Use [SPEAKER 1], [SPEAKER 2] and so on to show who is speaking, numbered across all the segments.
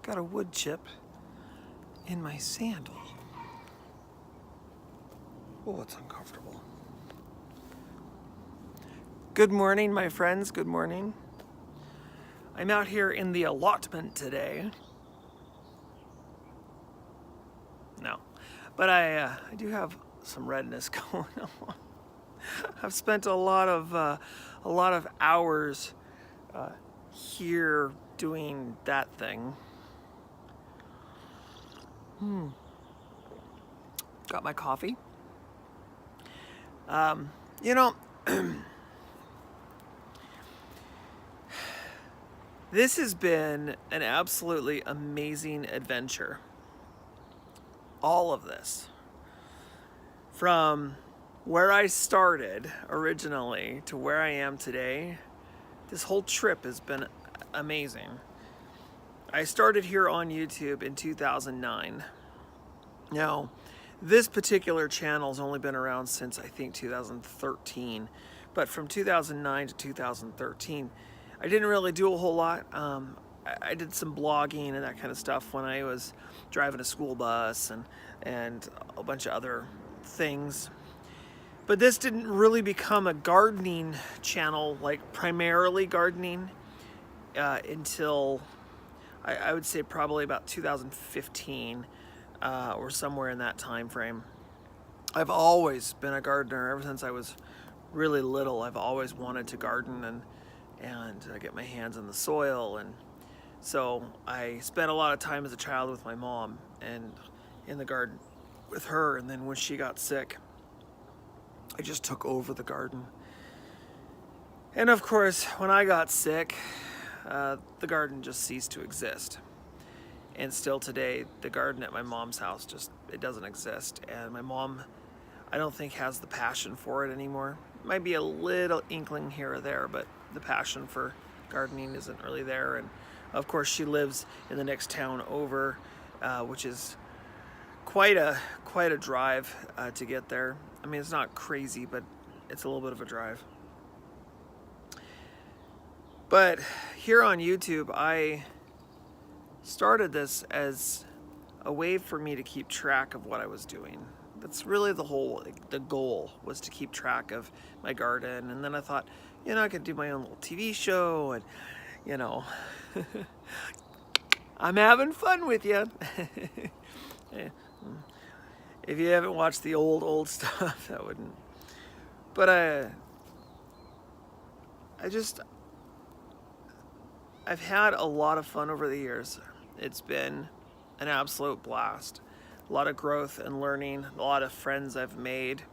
[SPEAKER 1] got a wood chip in my sandal. Oh, it's uncomfortable. Good morning, my friends. Good morning. I'm out here in the allotment today. No, but I do have some redness going on. I've spent a lot of hours here doing that thing. Got my coffee. You know, this has been an absolutely amazing adventure. All of this. From where I started originally to where I am today, this whole trip has been amazing. I started here on YouTube in 2009. Now, this particular channel's only been around since I think 2013, but from 2009 to 2013, I didn't really do a whole lot. I did some blogging and that kind of stuff when I was driving a school bus and a bunch of other things. But this didn't really become a gardening channel, like primarily gardening, until I would say probably about 2015 or somewhere in that time frame. I've always been a gardener ever since I was really little. I've always wanted to garden and get my hands in the soil, and so I spent a lot of time as a child with my mom and in the garden with her, and then when she got sick, I just took over the garden. And of course, when I got sick, the garden just ceased to exist. And still today, the garden at my mom's house it doesn't exist. And my mom, I don't think, has the passion for it anymore. Might be a little inkling here or there, but the passion for gardening isn't really there. And of course, she lives in the next town over, which is quite a drive to get there. I mean, it's not crazy, but it's a little bit of a drive. But here on YouTube, I started this as a way for me to keep track of what I was doing. That's really the goal was to keep track of my garden. And then I thought, I could do my own little TV show and, I'm having fun with you. If you haven't watched the old stuff, that wouldn't. But I've had a lot of fun over the years. It's been an absolute blast. A lot of growth and learning, a lot of friends I've made.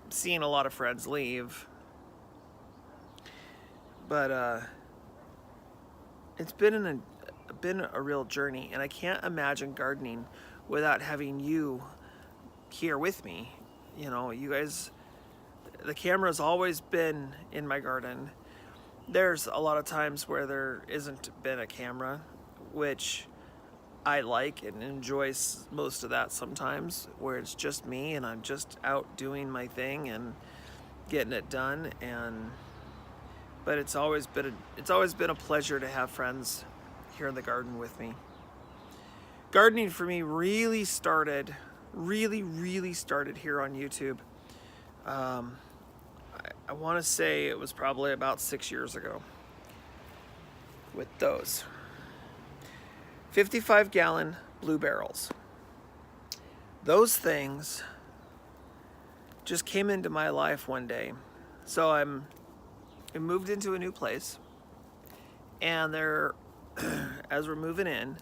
[SPEAKER 1] Seen a lot of friends leave. But it's been a real journey, and I can't imagine gardening without having you here with me. You guys, the camera's always been in my garden. There's a lot of times where there isn't been a camera, which I like and enjoy most of that sometimes, where it's just me and I'm just out doing my thing and getting it done. But it's always been a pleasure to have friends here in the garden with me. Gardening for me really started here on YouTube. I want to say it was probably about 6 years ago with those 55-gallon blue barrels. Those things just came into my life one day. So I moved into a new place, and as we're moving in,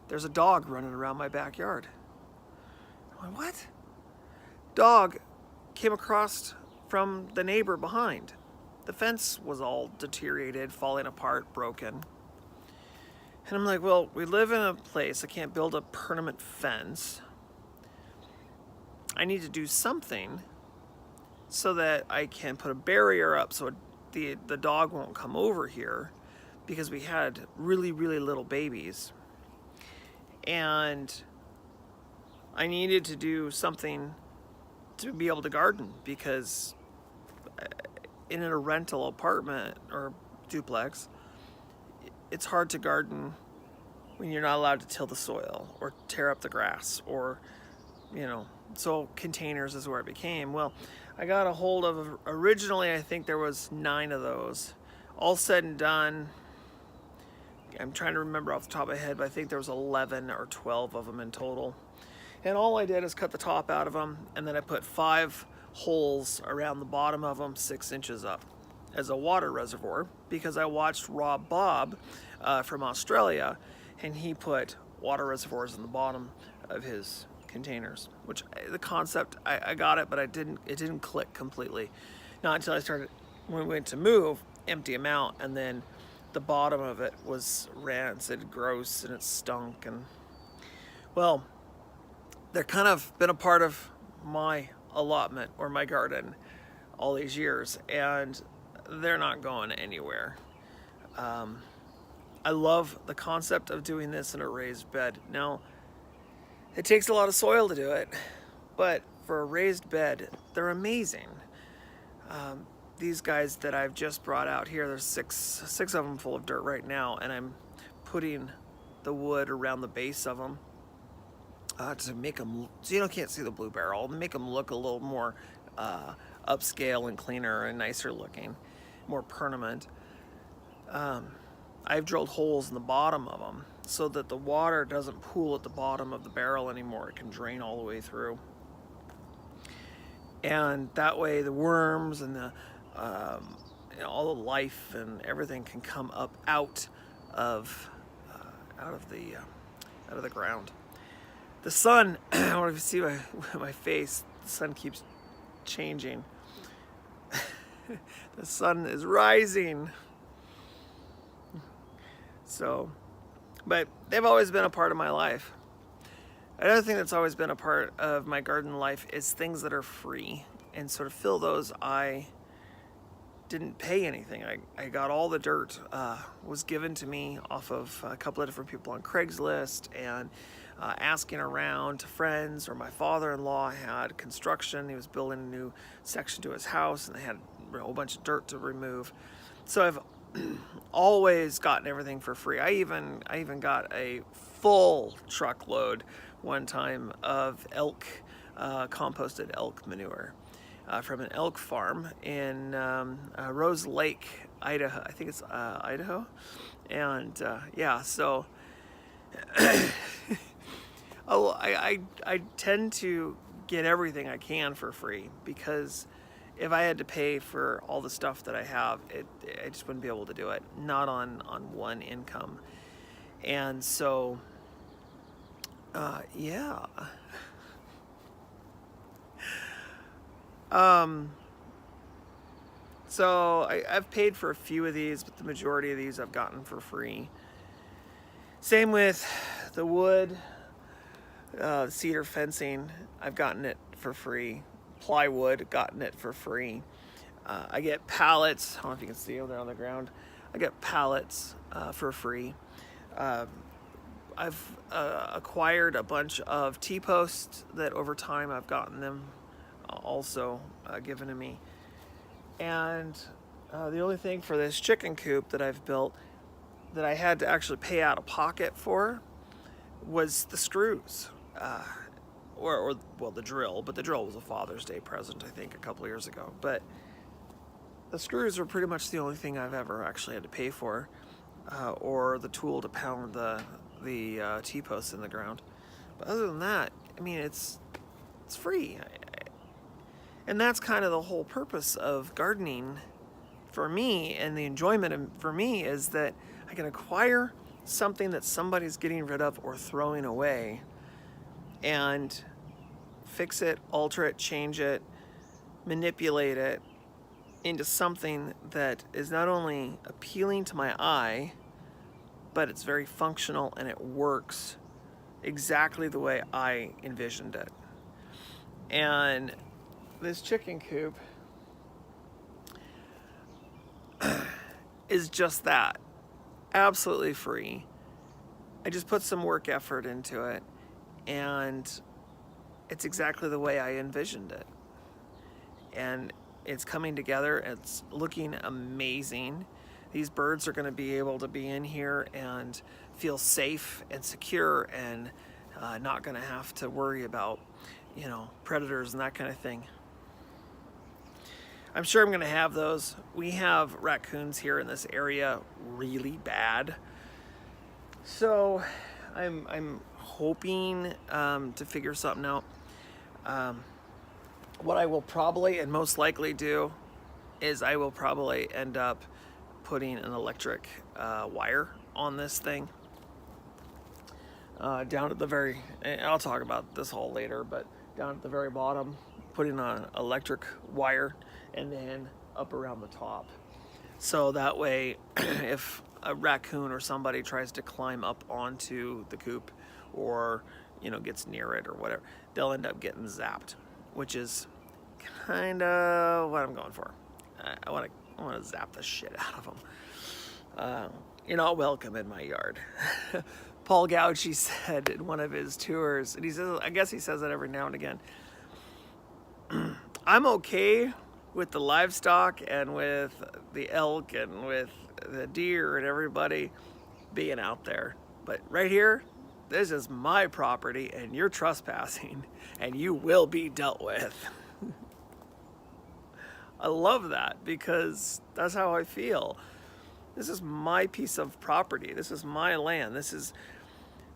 [SPEAKER 1] there's a dog running around my backyard. I went, what? Dog came across from the neighbor behind. The fence was all deteriorated, falling apart, broken. And I'm like, well, we live in a place, I can't build a permanent fence. I need to do something so that I can put a barrier up so the dog won't come over here, because we had really little babies. And I needed to do something to be able to garden, because in a rental apartment or duplex, it's hard to garden when you're not allowed to till the soil or tear up the grass, or, you know, so containers is where it became. Well, I got a hold of, originally I think there was 9 of those. All said and done, I'm trying to remember off the top of my head, but I think there was 11 or 12 of them in total. And all I did is cut the top out of them, and then I put 5 holes around the bottom of them, 6 inches up, as a water reservoir, because I watched Rob Bob from Australia, and he put water reservoirs in the bottom of his containers, which the concept, I got it, but it didn't click completely. Not until I started, when we went to move, empty them out, and then the bottom of it was rancid, gross, and it stunk. And well, they're kind of been a part of my allotment or my garden all these years, and they're not going anywhere. I love the concept of doing this in a raised bed. Now, it takes a lot of soil to do it, but for a raised bed, they're amazing. These guys that I've just brought out here, there's six of them full of dirt right now, and I'm putting the wood around the base of them to make them, so you can't see the blue barrel, make them look a little more upscale and cleaner and nicer looking, more permanent. I've drilled holes in the bottom of them so that the water doesn't pool at the bottom of the barrel anymore. It can drain all the way through. And that way the worms and the all the life and everything can come up out of the ground. The sun, I don't know if you see my face, the sun keeps changing. The sun is rising. So, but they've always been a part of my life. Another thing that's always been a part of my garden life is things that are free. And sort of fill those, I didn't pay anything. I got all the dirt, was given to me off of a couple of different people on Craigslist, and asking around to friends, or my father-in-law had construction. He was building a new section to his house, and they had a whole bunch of dirt to remove. So I've always gotten everything for free. I even got a full truckload one time of composted elk manure from an elk farm in Rose Lake, Idaho. I think it's Idaho. And yeah, so I tend to get everything I can for free, because if I had to pay for all the stuff that I have, I just wouldn't be able to do it, not on one income. And so yeah. So I've paid for a few of these, but the majority of these I've gotten for free. Same with the wood, cedar fencing, I've gotten it for free. Plywood, gotten it for free. I get pallets, I don't know if you can see them there on the ground. I get pallets for free. I've acquired a bunch of T-posts that over time I've gotten them also given to me. And the only thing for this chicken coop that I've built that I had to actually pay out of pocket for was the screws. Or the drill, but the drill was a Father's Day present, I think, a couple of years ago. But the screws are pretty much the only thing I've ever actually had to pay for, or the tool to pound the T-posts in the ground. But other than that, I mean, it's free. And that's kind of the whole purpose of gardening for me, and the enjoyment for me is that I can acquire something that somebody's getting rid of or throwing away, and fix it, alter it, change it, manipulate it into something that is not only appealing to my eye, but it's very functional and it works exactly the way I envisioned it. And this chicken coop is just that, absolutely free. I just put some work effort into it, and it's exactly the way I envisioned it. And it's coming together, it's looking amazing. these birds are going to be able to be in here and feel safe and secure, and not going to have to worry about, you know, predators and that kind of thing. I'm sure I'm going to have those. We have raccoons here in this area really bad. So I'm hoping to figure something out. What I will probably and most likely do is I will probably end up putting an electric wire on this thing. Down at the very, and I'll talk about this all later, but down at the very bottom, putting on electric wire, and then up around the top. So that way, if a raccoon or somebody tries to climb up onto the coop, or, you know, gets near it or whatever, they'll end up getting zapped, which is kind of what I'm going for. I want to zap the shit out of them. You're not welcome in my yard. Paul Gauci said in one of his tours, and he says, I guess he says that every now and again, I'm okay with the livestock and with the elk and with the deer and everybody being out there, but right here, this is my property and you're trespassing and you will be dealt with. I love that because that's how I feel. This is my piece of property. This is my land. This is,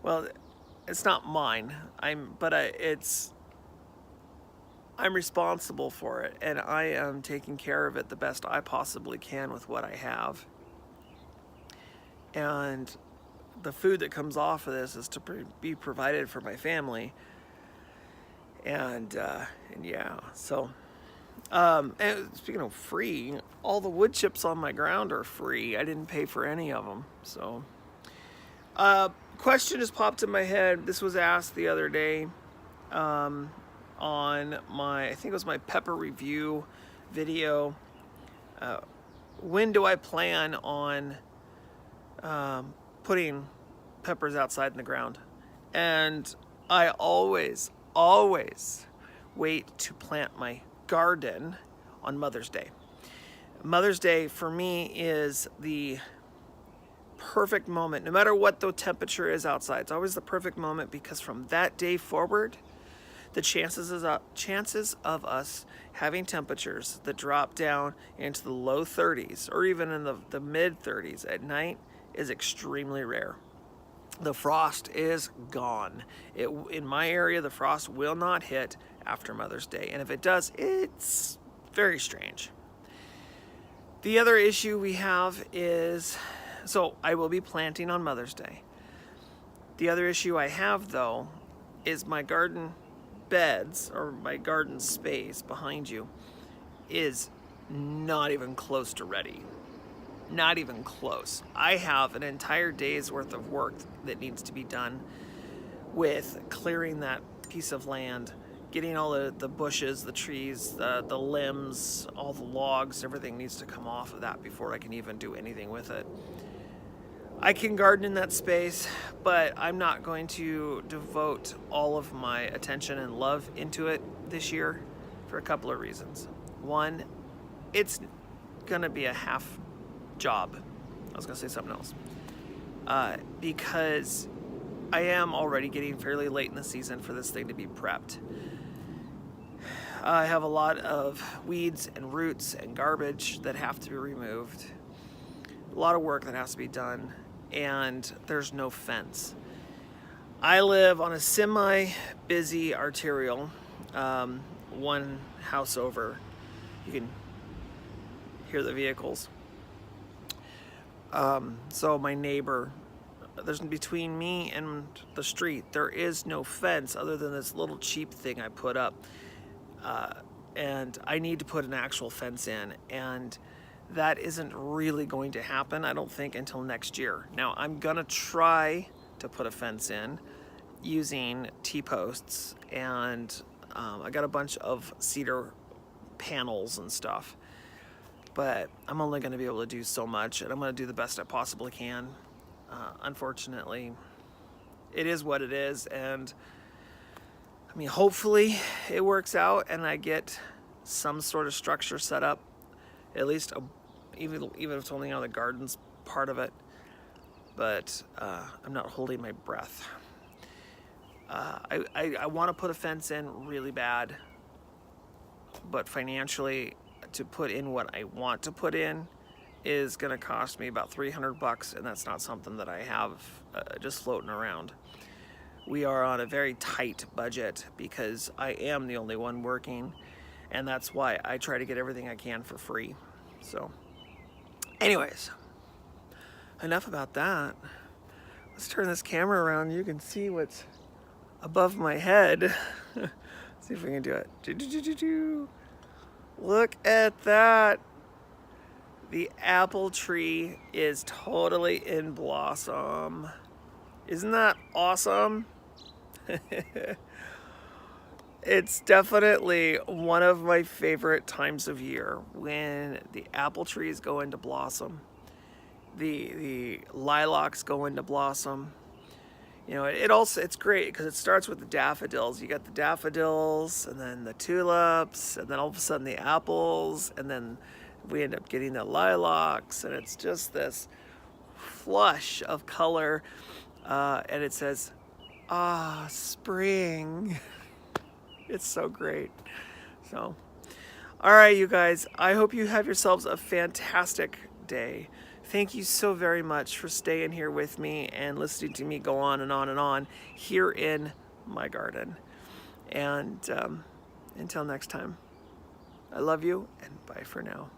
[SPEAKER 1] well, it's not mine. I'm responsible for it, and I am taking care of it the best I possibly can with what I have. And the food that comes off of this is to be provided for my family. And yeah, so. And speaking of free, all the wood chips on my ground are free. I didn't pay for any of them. So, question just popped in my head. This was asked the other day on my, I think it was my pepper review video. When do I plan on putting peppers outside in the ground? And I always wait to plant my garden on Mother's Day. Mother's Day for me is the perfect moment, no matter what the temperature is outside. It's always the perfect moment because from that day forward, the chances of us having temperatures that drop down into the low 30s or even in the mid 30s at night is extremely rare. The frost is gone. In my area, the frost will not hit after Mother's Day. And if it does, it's very strange. The other issue we have is, so I will be planting on Mother's Day. The other issue I have, though, is my garden beds, or my garden space behind you, is not even close to ready. Not even close. I have an entire day's worth of work that needs to be done with clearing that piece of land, getting all the bushes, the trees, the limbs, all the logs, everything needs to come off of that before I can even do anything with it. I can garden in that space, but I'm not going to devote all of my attention and love into it this year for a couple of reasons. One, it's gonna be a half job. I was gonna say something else. Because I am already getting fairly late in the season for this thing to be prepped. I have a lot of weeds and roots and garbage that have to be removed. A lot of work that has to be done, and there's no fence. I live on a semi-busy arterial, one house over. You can hear the vehicles. So my neighbor, there's between me and the street, there is no fence other than this little cheap thing I put up. And I need to put an actual fence in, and that isn't really going to happen, I don't think, until next year. Now, I'm gonna try to put a fence in using T-posts, and I got a bunch of cedar panels and stuff, but I'm only gonna be able to do so much, and I'm gonna do the best I possibly can. Unfortunately, it is what it is, and I mean, hopefully it works out and I get some sort of structure set up, at least even if it's only on the garden's part of it. But I'm not holding my breath. I want to put a fence in really bad, but financially, to put in what I want to put in is going to cost me about $300, and that's not something that I have just floating around. We are on a very tight budget because I am the only one working, and that's why I try to get everything I can for free. So anyways, enough about that. Let's turn this camera around. You can see what's above my head. See if we can do it. Look at that. The apple tree is totally in blossom. Isn't that awesome? It's definitely one of my favorite times of year when the apple trees go into blossom. The lilacs go into blossom. You know, it's great because it starts with the daffodils. You got the daffodils, and then the tulips, and then all of a sudden the apples, and then we end up getting the lilacs, and it's just this flush of color. And it says, "Ah, spring." It's so great. So, all right, you guys. I hope you have yourselves a fantastic day. Thank you so very much for staying here with me and listening to me go on and on and on here in my garden. And until next time, I love you, and bye for now.